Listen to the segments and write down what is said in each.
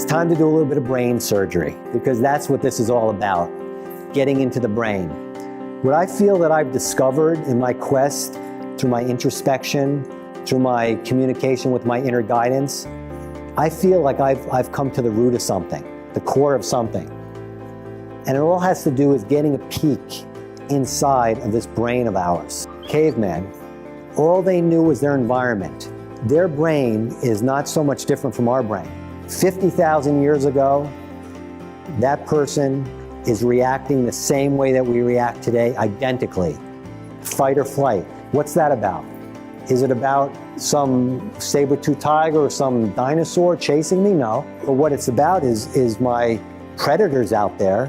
time to do a little bit of brain surgery, because that's what this is all about, getting into the brain. What I feel that I've discovered in my quest, through my introspection, through my communication with my inner guidance, I feel like I've come to the root of something, the core of something. And it all has to do with getting a peek inside of this brain of ours. Cavemen, all they knew was their environment. Their brain is not so much different from our brain. 50,000 years ago, that person is reacting the same way that we react today, identically. Fight or flight. What's that about? Is it about some saber-toothed tiger or some dinosaur chasing me? No. But what it's about is my predators out there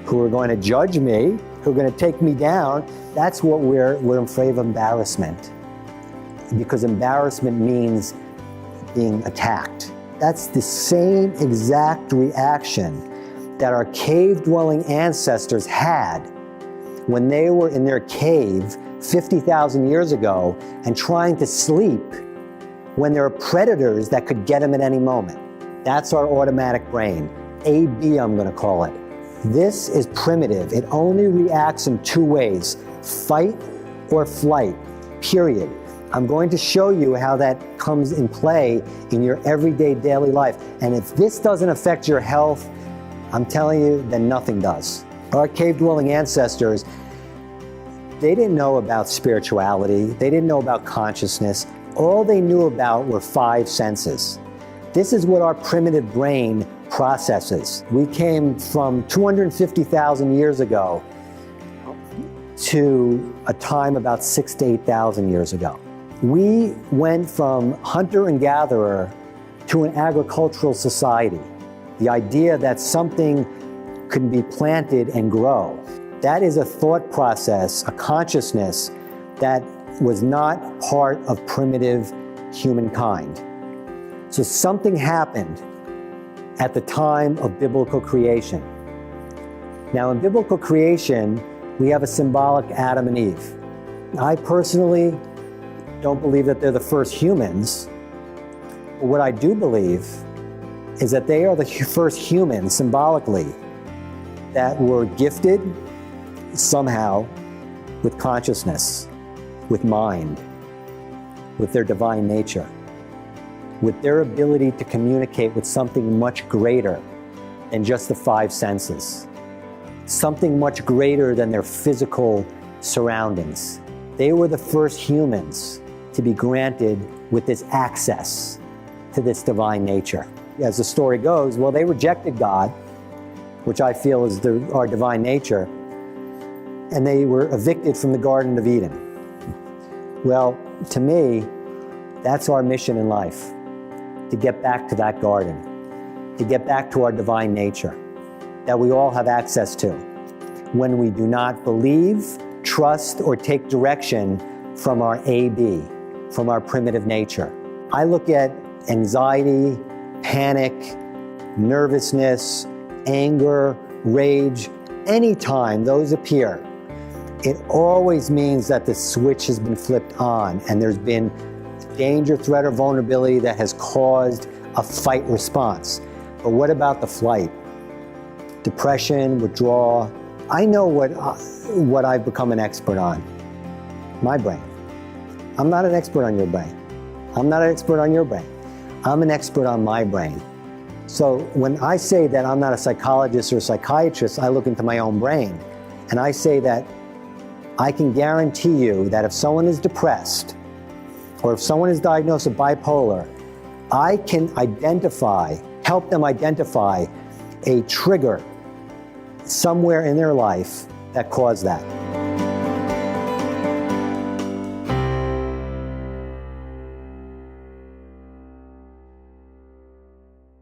who are going to judge me, who are going to take me down. That's what we're afraid of, embarrassment. Because embarrassment means being attacked. That's the same exact reaction that our cave-dwelling ancestors had when they were in their cave 50,000 years ago and trying to sleep when there are predators that could get them at any moment. That's our automatic brain. AB, I'm going to call it. This is primitive. It only reacts in two ways, fight or flight, period. I'm going to show you how that comes in play in your everyday daily life. And if this doesn't affect your health, I'm telling you, then nothing does. Our cave-dwelling ancestors, they didn't know about spirituality. They didn't know about consciousness. All they knew about were five senses. This is what our primitive brain processes. We came from 250,000 years ago to a time about 6,000 to 8,000 years ago. We went from hunter and gatherer to an agricultural society. The idea that something could be planted and grow. That is a thought process, a consciousness that was not part of primitive humankind. So something happened at the time of biblical creation. Now in biblical creation, we have a symbolic Adam and Eve. I personally don't believe that they're the first humans. But what I do believe is that they are the first humans, symbolically, that were gifted somehow with consciousness, with mind, with their divine nature, with their ability to communicate with something much greater than just the five senses, something much greater than their physical surroundings. They were the first humans to be granted with this access to this divine nature. As the story goes, well, they rejected God, which I feel is our divine nature, and they were evicted from the Garden of Eden. Well, to me, that's our mission in life, to get back to that garden, to get back to our divine nature that we all have access to when we do not believe, trust, or take direction from our AB, from our primitive nature. I look at anxiety, panic, nervousness, anger, rage, anytime those appear, it always means that the switch has been flipped on and there's been danger, threat, or vulnerability that has caused a fight response. But what about the flight? Depression, withdrawal. I know what I've become an expert on. My brain. I'm not an expert on your brain. I'm not an expert on your brain. I'm an expert on my brain. So when I say that I'm not a psychologist or a psychiatrist, I look into my own brain and I say that I can guarantee you that if someone is depressed or if someone is diagnosed with bipolar, I can help them identify a trigger somewhere in their life that caused that.